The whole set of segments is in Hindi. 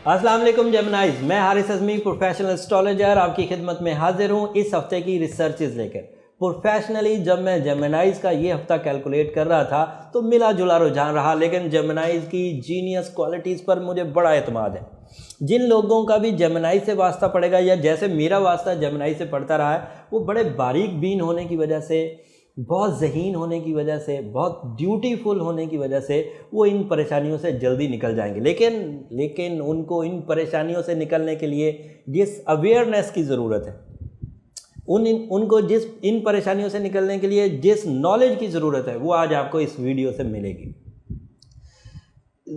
अस्सलाम वालेकुम जेमिनाइज, मैं हारिस अज़मी प्रोफेशनल एस्ट्रोलॉजर आपकी खिदमत में हाजिर हूँ इस हफ्ते की रिसर्चेज लेकर। प्रोफेशनली जब मैं जेमिनाइज का ये हफ्ता कैलकुलेट कर रहा था तो मिला जुला रुझान रहा, लेकिन जेमिनाइज की जीनियस क्वालिटीज़ पर मुझे बड़ा एतमाद है। जिन लोगों का भी जेमिनाइज से वास्ता पड़ेगा या जैसे मेरा वास्ता जेमिनाइज से पड़ता रहा है, वो बड़े बारीक बीन होने की वजह से, बहुत ज़हीन होने की वजह से, बहुत ड्यूटीफुल होने की वजह से वो इन परेशानियों से जल्दी निकल जाएंगे। लेकिन उनको इन परेशानियों से निकलने के लिए जिस अवेयरनेस की ज़रूरत है, उनको जिस इन परेशानियों से निकलने के लिए जिस नॉलेज की ज़रूरत है, वो आज आपको इस वीडियो से मिलेगी।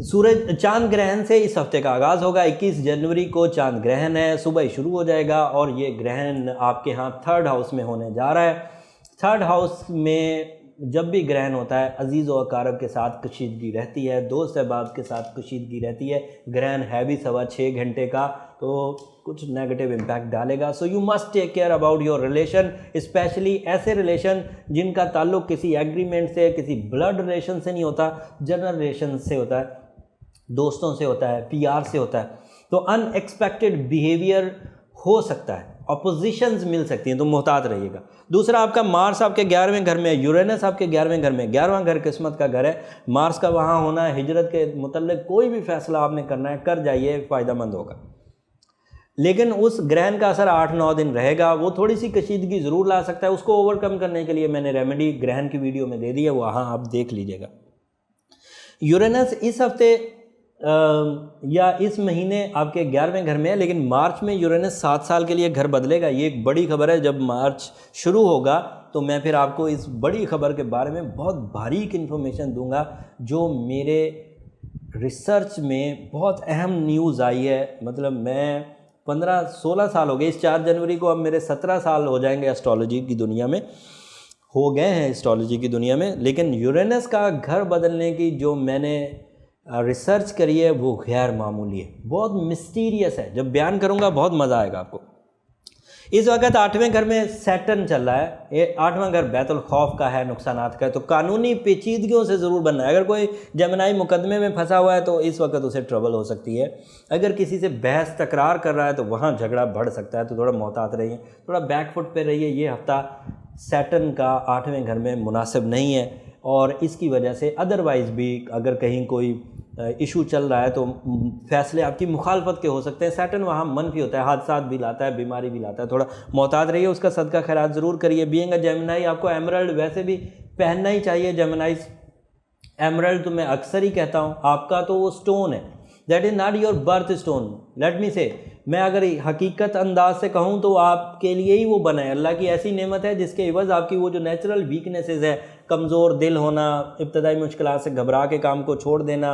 सूरज चांद ग्रहण से इस हफ्ते का आगाज़ होगा। 21 जनवरी को चांद ग्रहण है, सुबह ही शुरू हो जाएगा और ये ग्रहण आपके यहाँ 3rd हाउस में होने जा रहा है। 3rd हाउस में जब भी ग्रहण होता है, अजीज़ व अकारब के साथ कशीदगी रहती है, दोस्त अहबाब के साथ कशीदगी रहती है। ग्रहण है भी 6.25 घंटे का, तो कुछ नेगेटिव इम्पैक्ट डालेगा। So you must take care about your relation, specially ऐसे रिलेशन जिनका ताल्लुक़ किसी एग्रीमेंट से, किसी ब्लड रिलेशन से नहीं होता, जनरल रिलेशन से होता है, दोस्तों से होता है, पीआर से होता है। तो अनएक्सपेक्टेड बिहेवियर हो सकता है, अपोजिशंस मिल सकती हैं, तो मोहतात रहिएगा। दूसरा, आपका मार्स आपके 11वें घर में है, यूरेनस आपके 11वें घर में। 11वां घर किस्मत का घर है, मार्स का वहाँ होना है। हिजरत के मुतल्लिक कोई भी फैसला आपने करना है, कर जाइए, फ़ायदेमंद होगा। लेकिन उस ग्रहण का असर 8-9 दिन रहेगा, वो थोड़ी सी कशीदगी ज़रूर ला सकता है। उसको ओवरकम करने के लिए मैंने रेमेडी ग्रहण की वीडियो में दे दी है, वहाँ आप देख लीजिएगा। यूरेनस इस हफ्ते या इस महीने आपके 11वें घर में है, लेकिन मार्च में यूरेनस 7 साल के लिए घर बदलेगा। ये एक बड़ी खबर है। जब मार्च शुरू होगा तो मैं फिर आपको इस बड़ी खबर के बारे में बहुत बारीक इन्फॉर्मेशन दूंगा, जो मेरे रिसर्च में बहुत अहम न्यूज़ आई है। मतलब मैं 15-16 साल हो गए, इस 4 जनवरी को अब मेरे 17 साल हो जाएंगे एस्ट्रोलॉजी की दुनिया में, हो गए हैं एस्ट्रोलॉजी की दुनिया में। लेकिन यूरेनस का घर बदलने की जो मैंने रिसर्च करी है वो गैर मामूली है, बहुत मिस्टीरियस है। जब बयान करूँगा बहुत मज़ा आएगा आपको। इस वक्त 8वें घर में सैटर्न चल रहा है। ये 8वां घर बैतुल खौफ का है, नुकसानात का है, तो कानूनी पेचीदगियों से ज़रूर बनना है। अगर कोई जेमिनाई मुकदमे में फंसा हुआ है तो इस वक्त उसे ट्रबल हो सकती है। अगर किसी से बहस तकरार कर रहा है तो वहाँ झगड़ा बढ़ सकता है, तो थोड़ा मोहतात रहिए, थोड़ा बैकफुट पे रहिए। ये हफ्ता सैटर्न का 8वें घर में मुनासिब नहीं है और इसकी वजह से अदरवाइज़ भी अगर कहीं कोई इशू चल रहा है तो फैसले आपकी मुखालफत के हो सकते हैं। सैटर्न वहाँ मनफी होता है, हादसात भी लाता है, बीमारी भी लाता है, थोड़ा मोहतात रहिए। उसका सदका खैरात ज़रूर करिए। बीइंग अ जेमिनाई आपको एमरल्ड वैसे भी पहनना ही चाहिए। जेमिनाइज एमरल्ड तो मैं अक्सर ही कहता हूँ, आपका तो वो स्टोन है, that is not your birth stone. Let me से, मैं अगर हकीकत अंदाज से कहूँ तो आपके लिए ही वो बना है। अल्लाह की ऐसी नेमत है जिसके इवज़ आपकी वो जो नेचुरल वीकनेसेस है, कमज़ोर दिल होना, इब्तदाई मुश्किलात से घबरा के काम को छोड़ देना,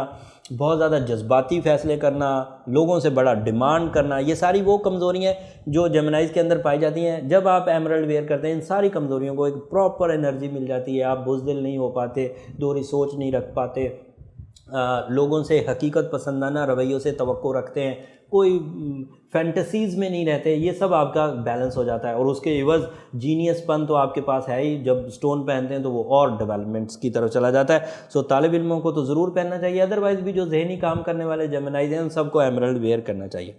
बहुत ज़्यादा जज्बाती फ़ैसले करना, लोगों से बड़ा डिमांड करना, ये सारी वो कमज़ोरियाँ जो जेमिनाइज़ के अंदर पाई जाती हैं। जब आप एमरल्ड वेयर करते हैं, इन सारी कमज़ोरियों को एक प्रॉपर एनर्जी मिल जाती है। आप बुज़दिल नहीं हो पाते, दोहरी सोच नहीं रख पाते, लोगों से हकीकत पसंदाना रवैयों से तवक्को रखते हैं, कोई फैंटसीज़ में नहीं रहते। ये सब आपका बैलेंस हो जाता है और उसके इवज़ जीनियसपन तो आपके पास है ही। जब स्टोन पहनते हैं तो वो और डेवलपमेंट्स की तरफ चला जाता है। सो तालिब इल्मों को तो ज़रूर पहनना चाहिए, अदरवाइज़ भी जो जहनी काम करने वाले जेमिनाइज़ हैं उन सबको एमरल्ड वेयर करना चाहिए।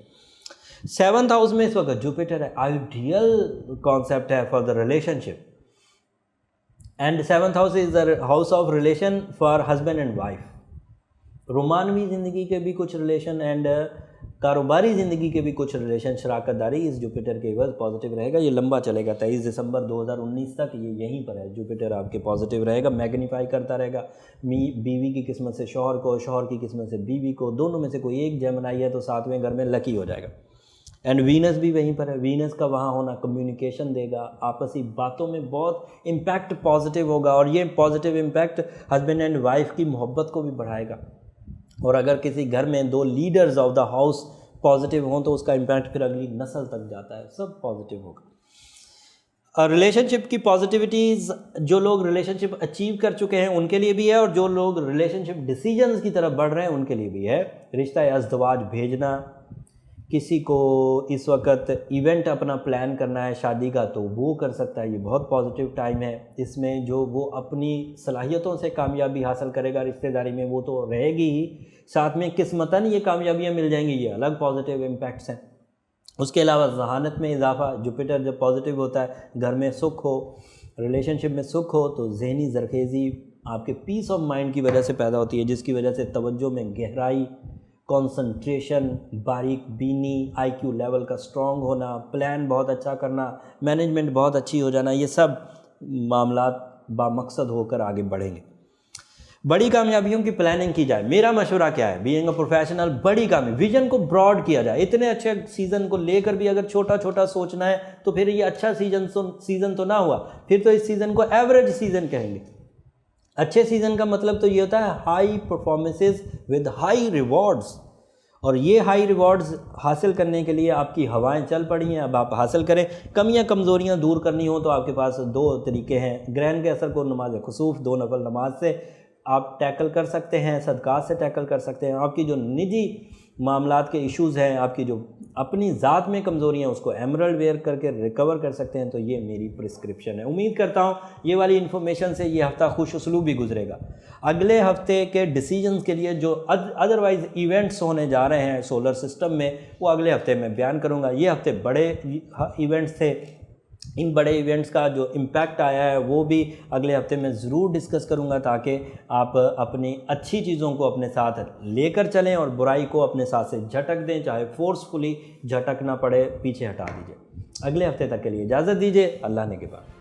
7th हाउस में इस वक्त जुपिटर है, आइडियल कॉन्सेप्ट है for the relationship. And 7th house is the house of relation for husband and wife. रोमानवी ज़िंदगी के भी कुछ रिलेशन एंड कारोबारी ज़िंदगी के भी कुछ रिलेशन, शराकतदारी इस जुपिटर के इवज़ पॉजिटिव रहेगा। ये लंबा चलेगा, 23 दिसंबर 2019 तक ये यहीं पर है। जुपिटर आपके पॉजिटिव रहेगा, मैग्नीफाई करता रहेगा। बीवी की किस्मत से शौहर को, शौहर की किस्मत से बीवी को, दोनों में से कोई एक जेमिनाई है तो 7वें घर में लकी हो जाएगा। एंड वीनस भी वहीं पर है। वीनस का वहाँ होना कम्युनिकेशन देगा, आपसी बातों में बहुत इम्पैक्ट पॉजिटिव होगा और ये positive impact husband and wife की मोहब्बत को भी बढ़ाएगा। और अगर किसी घर में 2 leaders of the house positive हों तो उसका इम्पैक्ट फिर अगली नस्ल तक जाता है, सब पॉजिटिव होगा। रिलेशनशिप की पॉजिटिविटीज़ जो लोग रिलेशनशिप अचीव कर चुके हैं उनके लिए भी है और जो लोग रिलेशनशिप डिसीजंस की तरफ बढ़ रहे हैं उनके लिए भी है। रिश्ता अज़दवाज भेजना, किसी को इस वक्त इवेंट अपना प्लान करना है शादी का तो वो कर सकता है। ये बहुत पॉजिटिव टाइम है। इसमें जो वो अपनी सलाहियतों से कामयाबी हासिल करेगा रिश्तेदारी में वो तो रहेगी ही, साथ में किस्मतन ये कामयाबियाँ मिल जाएंगी, ये अलग पॉजिटिव इम्पैक्ट्स हैं। उसके अलावा जहानत में इजाफा, जुपिटर जब पॉजिटिव होता है, घर में सुख हो, रिलेशनशिप में सुख हो तो जहनी जरखेज़ी आपके पीस ऑफ माइंड की वजह से पैदा होती है, जिसकी वजह से तवज्जो में गहराई, कंसंट्रेशन, बारीक बीनी, आईक्यू लेवल का स्ट्रॉन्ग होना, प्लान बहुत अच्छा करना, मैनेजमेंट बहुत अच्छी हो जाना, ये सब मामलात बामकसद होकर आगे बढ़ेंगे। बड़ी कामयाबियों की प्लानिंग की जाए। मेरा मशवरा क्या है, बीइंग अ प्रोफेशनल, बड़ी कामयाबी, विजन को ब्रॉड किया जाए। इतने अच्छे सीज़न को लेकर भी अगर छोटा छोटा सोचना है तो फिर ये अच्छा सीज़न तो ना हुआ, फिर तो इस सीज़न को एवरेज सीज़न कहेंगे। अच्छे सीज़न का मतलब तो ये होता है high performances with high rewards, और ये हाई रिवॉर्ड्स हासिल करने के लिए आपकी हवाएं चल पड़ी हैं, अब आप हासिल करें। कमियां कमज़ोरियां दूर करनी हो तो आपके पास दो तरीके हैं। ग्रहण के असर को नमाज खुसूफ, 2 नफल नमाज से आप टैकल कर सकते हैं, सदक़ात से टैकल कर सकते हैं। आपकी जो निजी मामलात के इश्यूज़ हैं, आपकी जो अपनी ज़ात में कमज़ोरियाँ हैं, उसको एमरल्ड वेयर करके रिकवर कर सकते हैं। तो ये मेरी प्रिस्क्रिप्शन है। उम्मीद करता हूँ ये वाली इन्फॉर्मेशन से ये हफ़्ता खुश उसलूब भी गुजरेगा। अगले हफ्ते के डिसीजंस के लिए जो अदरवाइज़ इवेंट्स होने जा रहे हैं सोलर सिस्टम में, वो अगले हफ्ते में बयान करूँगा। ये हफ्ते बड़े इवेंट्स थे, इन बड़े इवेंट्स का जो इम्पैक्ट आया है वो भी अगले हफ्ते में ज़रूर डिस्कस करूंगा, ताकि आप अपनी अच्छी चीज़ों को अपने साथ लेकर चलें और बुराई को अपने साथ से झटक दें, चाहे फोर्सफुली झटकना पड़े, पीछे हटा दीजिए। अगले हफ्ते तक के लिए इजाज़त दीजिए। अल्लाह ने के बाद।